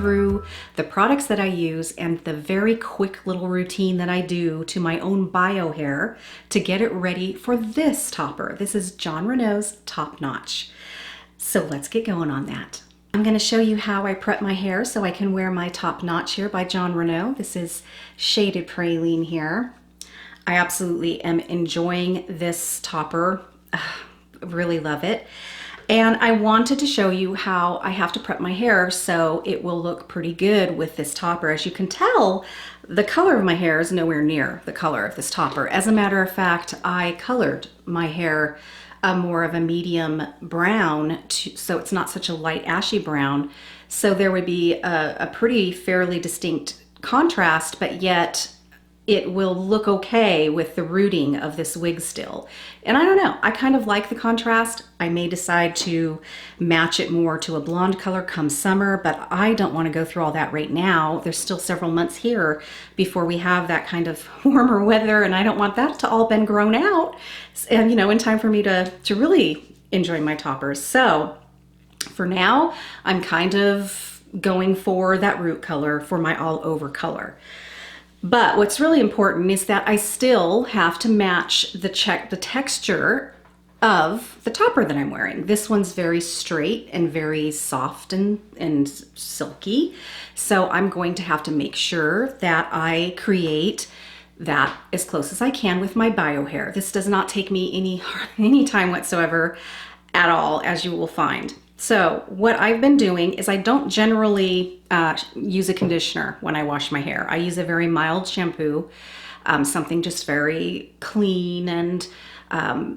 through the products that I use and the very quick little routine that I do to my own bio hair to get it ready for this topper. This is Jon Renau's Top Notch. So let's get going on that. I'm going to show you how I prep my hair so I can wear my Top Notch here by Jon Renau. This is shaded praline here. I absolutely am enjoying this topper. Really love it. And I wanted to show you how I have to prep my hair so it will look pretty good with this topper. As you can tell, the color of my hair is nowhere near the color of this topper. As a matter of fact, I colored my hair more of a medium brown, so it's not such a light ashy brown. So there would be a pretty fairly distinct contrast, but yet it will look okay with the rooting of this wig still. And I don't know, I kind of like the contrast. I may decide to match it more to a blonde color come summer, but I don't want to go through all that right now. There's still several months here before we have that kind of warmer weather, and I don't want that to all been grown out and, you know, in time for me to really enjoy my toppers. So for now, I'm kind of going for that root color for my all over color. But what's really important is that I still have to match the texture of the topper that I'm wearing. This one's very straight and very soft and silky. So I'm going to have to make sure that I create that as close as I can with my bio hair. This does not take me any time whatsoever at all, as you will find. So what I've been doing is I don't generally use a conditioner when I wash my hair. I use a very mild shampoo, something just very clean and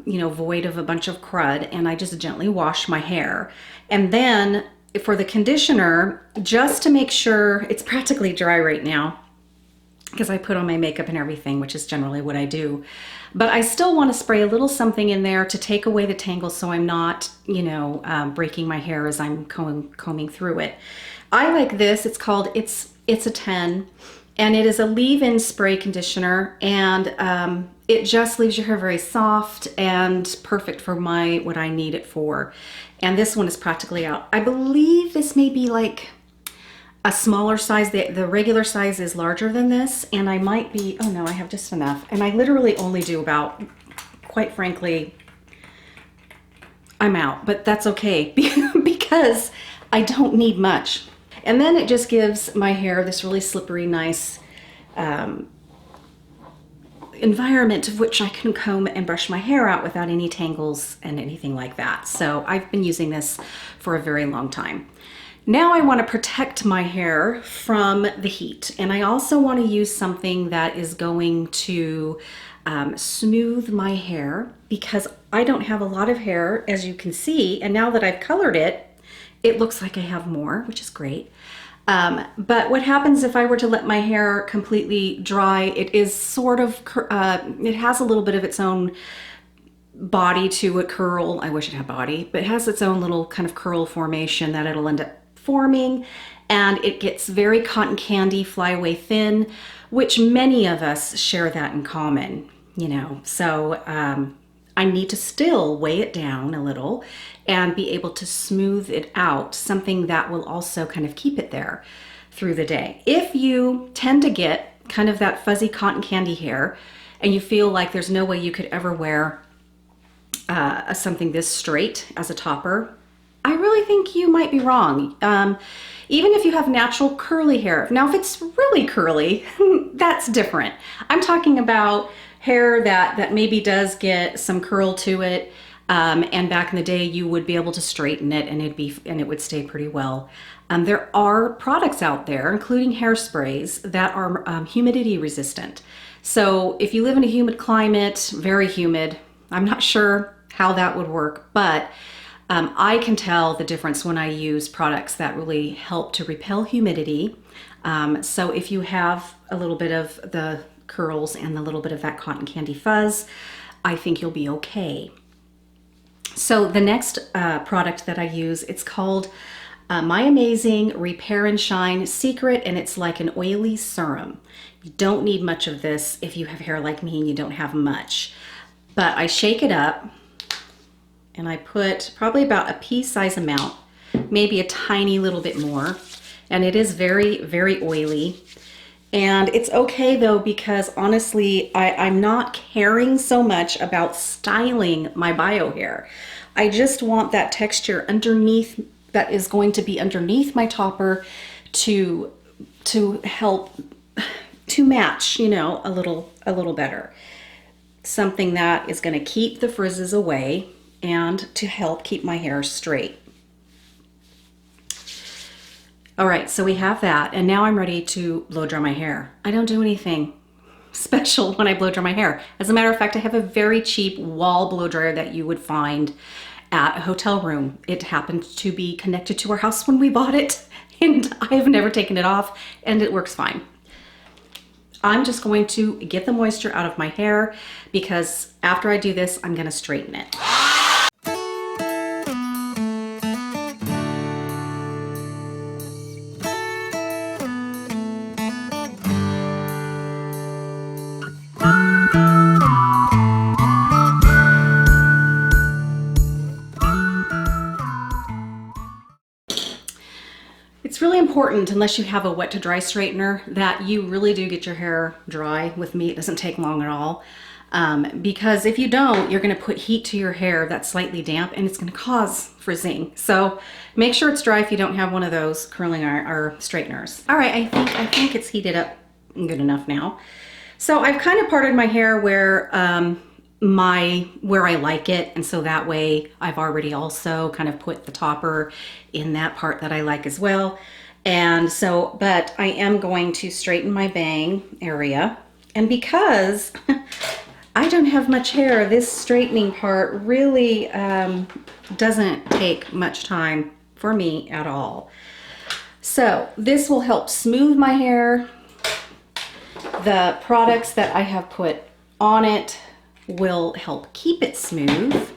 you know, void of a bunch of crud, and I just gently wash my hair. And then for the conditioner, just to make sure it's practically dry right now, because I put on my makeup and everything, which is generally what I do. But I still want to spray a little something in there to take away the tangles so I'm not, you know, breaking my hair as I'm combing through it. I like this. It's called It's a 10, and it is a leave-in spray conditioner, and it just leaves your hair very soft and perfect for what I need it for. And this one is practically out. I believe this may be like a smaller size. The regular size is larger than this, and I might be, oh no, I have just enough. And I literally only do about, quite frankly, I'm out, but that's okay because I don't need much. And then it just gives my hair this really slippery, nice environment of which I can comb and brush my hair out without any tangles and anything like that. So I've been using this for a very long time. Now I want to protect my hair from the heat, and I also want to use something that is going to smooth my hair, because I don't have a lot of hair, as you can see, and now that I've colored it, it looks like I have more, which is great. But what happens if I were to let my hair completely dry? It is sort of, it has a little bit of its own body to it, curl. I wish it had body, but it has its own little kind of curl formation that it'll end up forming, and it gets very cotton candy, flyaway thin, which many of us share that in common, you know. So I need to still weigh it down a little and be able to smooth it out, something that will also kind of keep it there through the day. If you tend to get kind of that fuzzy cotton candy hair and you feel like there's no way you could ever wear something this straight as a topper, I really think you might be wrong. Even if you have natural curly hair. Now, if it's really curly, that's different. I'm talking about hair that maybe does get some curl to it, and back in the day you would be able to straighten it and it would stay pretty well. There are products out there, including hairsprays, that are humidity resistant. So if you live in a humid climate, very humid, I'm not sure how that would work, but I can tell the difference when I use products that really help to repel humidity. So if you have a little bit of the curls and a little bit of that cotton candy fuzz, I think you'll be okay. So the next product that I use, it's called My Amazing Repair and Shine Secret, and it's like an oily serum. You don't need much of this if you have hair like me and you don't have much. But I shake it up and I put probably about a pea size amount, maybe a tiny little bit more, and it is very, very oily. And it's okay though, because honestly, I'm not caring so much about styling my bio hair. I just want that texture underneath, that is going to be underneath my topper, to help to match, you know, a little better. Something that is going to keep the frizzes away and to help keep my hair straight. All right, so we have that, and now I'm ready to blow dry my hair. I don't do anything special when I blow dry my hair. As a matter of fact, I have a very cheap wall blow dryer that you would find at a hotel room. It happened to be connected to our house when we bought it, and I have never taken it off, and it works fine. I'm just going to get the moisture out of my hair, because after I do this, I'm gonna straighten it. It's really important, unless you have a wet to dry straightener, that you really do get your hair dry. With me, it doesn't take long at all. Because if you don't, you're gonna put heat to your hair that's slightly damp, and it's gonna cause frizzing. So make sure it's dry if you don't have one of those curling iron or straighteners. All right, I think it's heated up good enough now. So I've kind of parted my hair where I like it, and so that way I've already also kind of put the topper in that part that I like as well. And so, but I am going to straighten my bang area, and because I don't have much hair, this straightening part really doesn't take much time for me at all. So this will help smooth my hair. The products that I have put on it will help keep it smooth.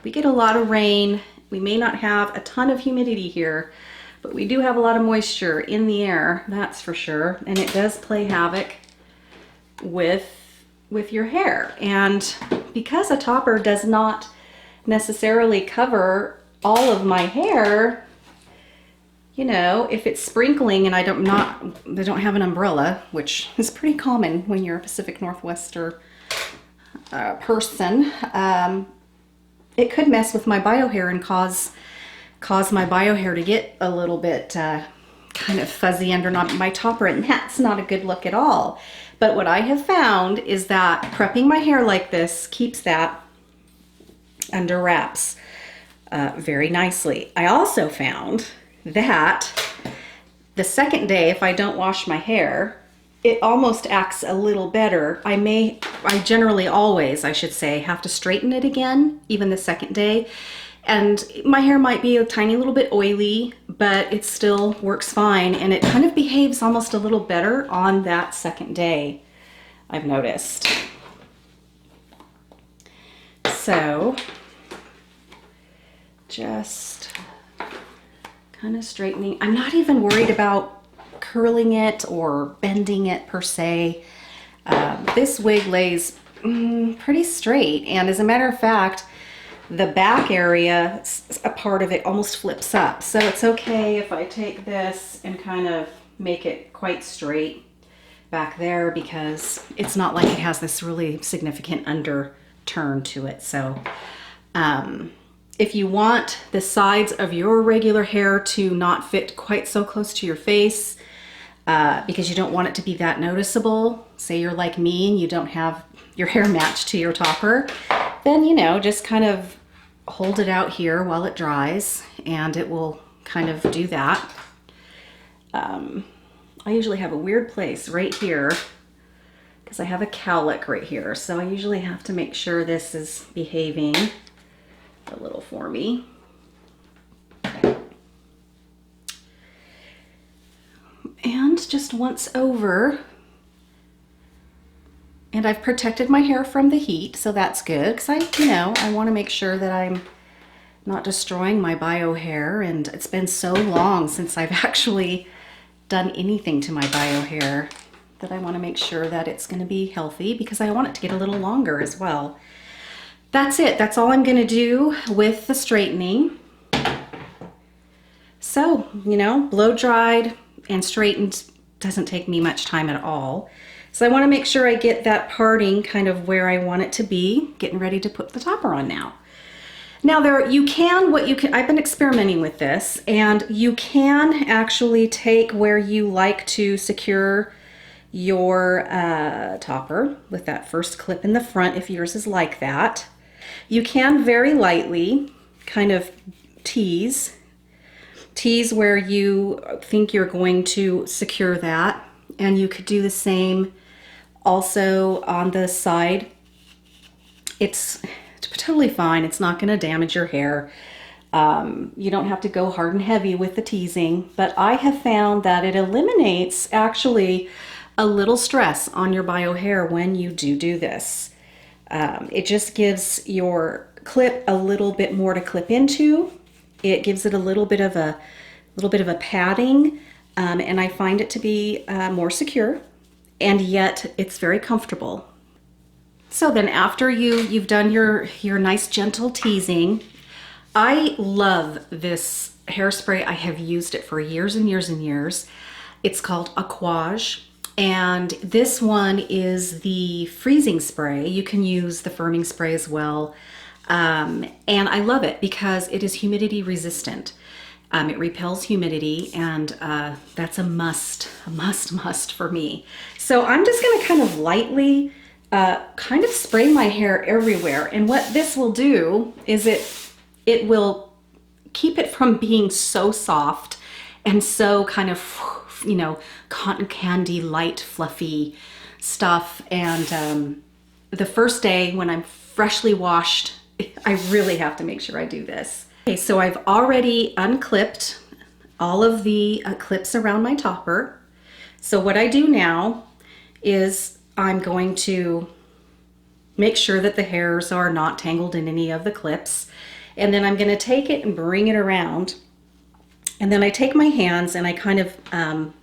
We get a lot of rain. We may not have a ton of humidity here, but we do have a lot of moisture in the air, that's for sure. And it does play havoc with your hair. And because a topper does not necessarily cover all of my hair, you know, if it's sprinkling and I don't have an umbrella, which is pretty common when you're a Pacific Northwester person, it could mess with my bio hair and cause my bio hair to get a little bit kind of fuzzy under my topper, and that's not a good look at all. But what I have found is that prepping my hair like this keeps that under wraps very nicely. I also found that the second day, if I don't wash my hair, it almost acts a little better. I generally always, I should say, have to straighten it again, even the second day. And my hair might be a tiny little bit oily, but it still works fine. And it kind of behaves almost a little better on that second day, I've noticed. So just kind of straightening. I'm not even worried about curling it or bending it per se. This wig lays pretty straight, and as a matter of fact, the back area, a part of it almost flips up. So it's okay if I take this and kind of make it quite straight back there, because it's not like it has this really significant underturn to it. So if you want the sides of your regular hair to not fit quite so close to your face, because you don't want it to be that noticeable, say you're like me and you don't have your hair matched to your topper, then, you know, just kind of hold it out here while it dries, and it will kind of do that. I usually have a weird place right here because I have a cowlick right here, so I usually have to make sure this is behaving a little for me. And just once over, and I've protected my hair from the heat, so that's good, because I want to make sure that I'm not destroying my bio hair, and it's been so long since I've actually done anything to my bio hair that I want to make sure that it's going to be healthy, because I want it to get a little longer as well. That's it. That's all I'm going to do with the straightening. So, you know, blow dried and straightened doesn't take me much time at all. So I want to make sure I get that parting kind of where I want it to be, getting ready to put the topper on now. Now I've been experimenting with this, and you can actually take where you like to secure your topper with that first clip in the front if yours is like that. You can very lightly kind of tease where you think you're going to secure that, and you could do the same also on the side. It's totally fine. It's not going to damage your hair. You don't have to go hard and heavy with the teasing, but I have found that it eliminates actually a little stress on your bio hair when you do this. It just gives your clip a little bit more to clip into. It gives it a little bit of a padding, and I find it to be more secure, and yet it's very comfortable. So then after you've done your nice gentle teasing, I love this hairspray. I have used it for years and years and years. It's called Aquage, and this one is the freezing spray. You can use the firming spray as well. And I love it because it is humidity resistant. It repels humidity, and that's a must for me. So I'm just gonna kind of lightly kind of spray my hair everywhere. And what this will do is it will keep it from being so soft and so kind of, you know, cotton candy, light, fluffy stuff. And the first day when I'm freshly washed, I really have to make sure I do this. Okay, so I've already unclipped all of the clips around my topper. So what I do now is I'm going to make sure that the hairs are not tangled in any of the clips. And then I'm going to take it and bring it around. And then I take my hands and I kind of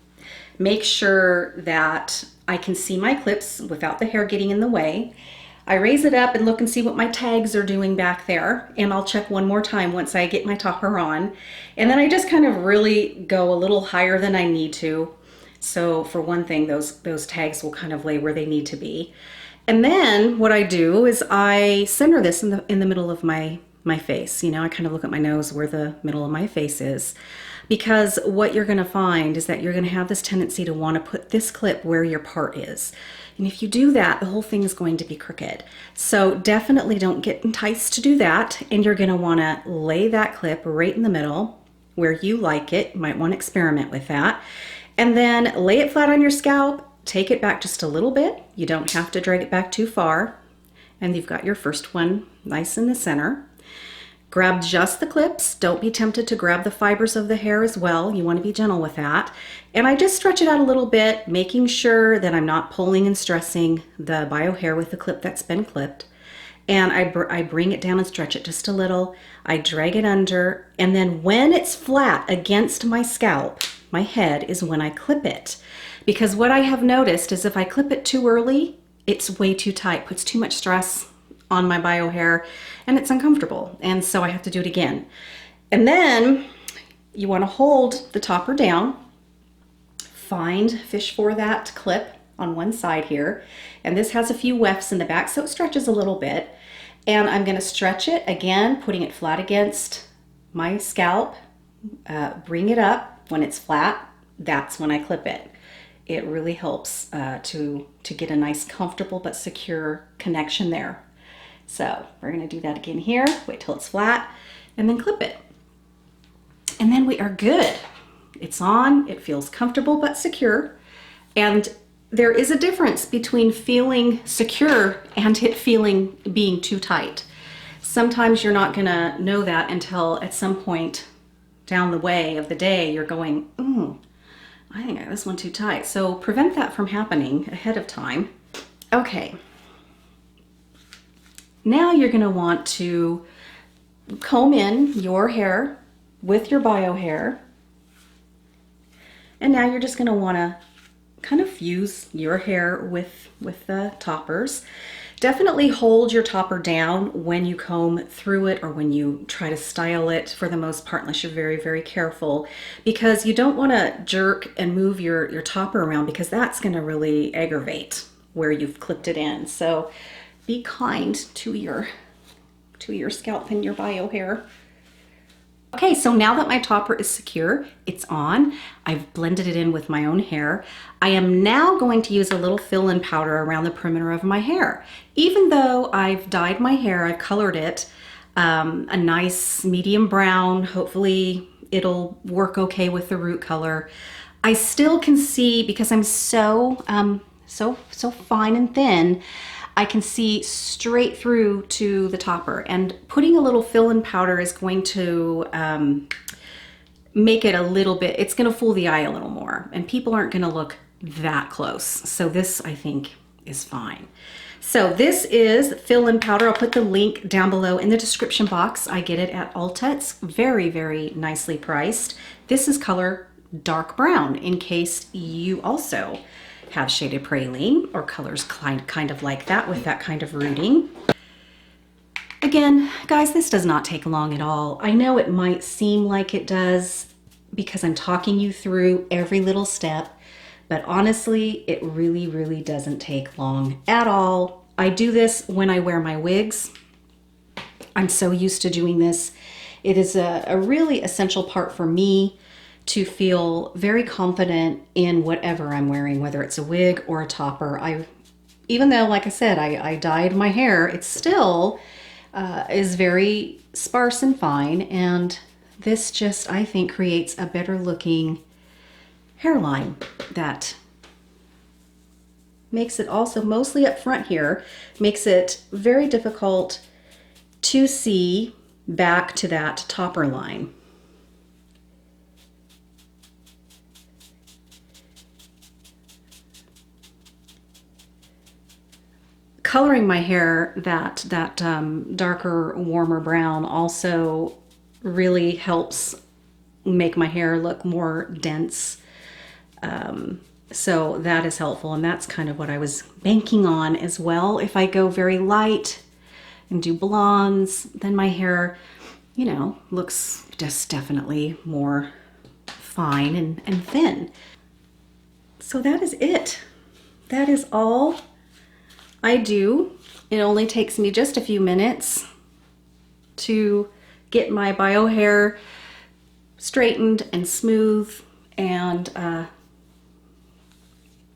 make sure that I can see my clips without the hair getting in the way. I raise it up and look and see what my tags are doing back there. And I'll check one more time once I get my topper on. And then I just kind of really go a little higher than I need to. So for one thing, those tags will kind of lay where they need to be. And then what I do is I center this in the middle of my face. You know, I kind of look at my nose where the middle of my face is. Because what you're going to find is that you're going to have this tendency to want to put this clip where your part is. And if you do that, the whole thing is going to be crooked. So definitely don't get enticed to do that. And you're going to want to lay that clip right in the middle where you like it. You might want to experiment with that. And then lay it flat on your scalp. Take it back just a little bit. You don't have to drag it back too far. And you've got your first one nice in the center. Grab just the clips. Don't be tempted to grab the fibers of the hair as well. You want to be gentle with that. And I just stretch it out a little bit, making sure that I'm not pulling and stressing the bio hair with the clip that's been clipped. And I bring it down and stretch it just a little. I drag it under, and then when it's flat against my scalp, my head, is when I clip it. Because what I have noticed is if I clip it too early, it's way too tight, puts too much stress on my bio hair, and it's uncomfortable. And so I have to do it again. And then you want to hold the topper down, fish for that clip on one side here. And this has a few wefts in the back, so it stretches a little bit. And I'm going to stretch it again, putting it flat against my scalp. Bring it up. When it's flat, that's when I clip it. It really helps to get a nice, comfortable but secure connection there. So we're going to do that again here. Wait till it's flat and then clip it. And then we are good. It's on. It feels comfortable but secure. And there is a difference between feeling secure and it being too tight. Sometimes you're not going to know that until at some point down the way of the day you're going, I think I got this one too tight. So prevent that from happening ahead of time. Okay. Now you're going to want to comb in your hair with your bio hair. And now you're just going to want to kind of fuse your hair with the toppers. Definitely hold your topper down when you comb through it or when you try to style it, for the most part, unless you're very, very careful, because you don't want to jerk and move your topper around, because that's going to really aggravate where you've clipped it in. So be kind to your scalp and your bio hair. Okay, so now that my topper is secure, it's on. I've blended it in with my own hair. I am now going to use a little fill-in powder around the perimeter of my hair. Even though I've dyed my hair, I've colored it a nice medium brown. Hopefully it'll work okay with the root color. I still can see, because I'm so fine and thin, I can see straight through to the topper, and putting a little fill-in powder is going to make it a little bit, it's going to fool the eye a little more, and people aren't going to look that close. So this, I think, is fine. So this is fill-in powder. I'll put the link down below in the description box. I get it at Ulta. It's very, very nicely priced. This is color dark brown, in case you also have shaded praline or colors kind of like that, with that kind of rooting. Again, guys, this does not take long at all. I know it might seem like it does because I'm talking you through every little step, but honestly, it really, really doesn't take long at all. I do this when I wear my wigs. I'm so used to doing this. It is a really essential part for me to feel very confident in whatever I'm wearing, whether it's a wig or a topper. Even though, like I said, I dyed my hair, it still is very sparse and fine, and this just, I think, creates a better looking hairline that makes it also, mostly up front here, makes it very difficult to see back to that topper line. Coloring my hair that darker, warmer brown also really helps make my hair look more dense. So that is helpful, and that's kind of what I was banking on as well. If I go very light and do blondes, then my hair, you know, looks just definitely more fine and thin. So that is it. That is all I do. It only takes me just a few minutes to get my bio hair straightened and smooth, and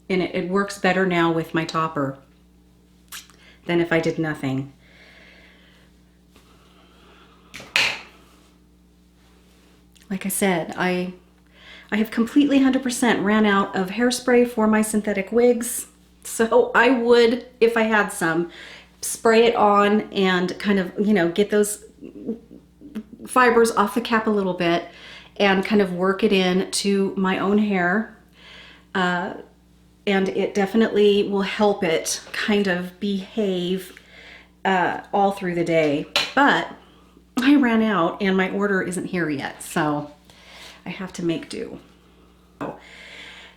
it works better now with my topper than if I did nothing. Like I said, I have completely 100% ran out of hairspray for my synthetic wigs. So I would, if I had some, spray it on and kind of, you know, get those fibers off the cap a little bit and kind of work it in to my own hair. And it definitely will help it kind of behave all through the day. But I ran out and my order isn't here yet, so I have to make do.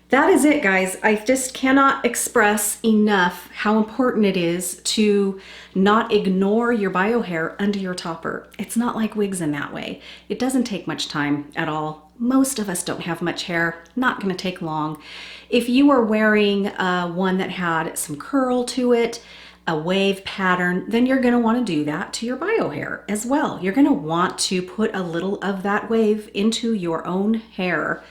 That is it, guys. I just cannot express enough how important it is to not ignore your bio hair under your topper. It's not like wigs in that way. It doesn't take much time at all. Most of us don't have much hair, not gonna take long. If you are wearing one that had some curl to it, a wave pattern, then you're gonna wanna do that to your bio hair as well. You're gonna want to put a little of that wave into your own hair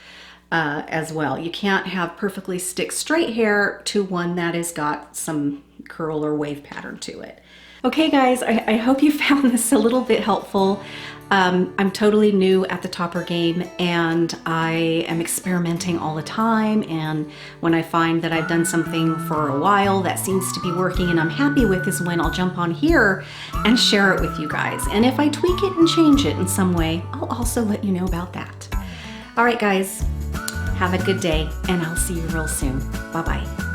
as well. You can't have perfectly stick straight hair to one that has got some curl or wave pattern to it. Okay guys, I hope you found this a little bit helpful. I'm totally new at the topper game, and I am experimenting all the time, and when I find that I've done something for a while that seems to be working and I'm happy with, is when I'll jump on here and share it with you guys. And if I tweak it and change it in some way, I'll also let you know about that. All right guys, have a good day, and I'll see you real soon. Bye-bye.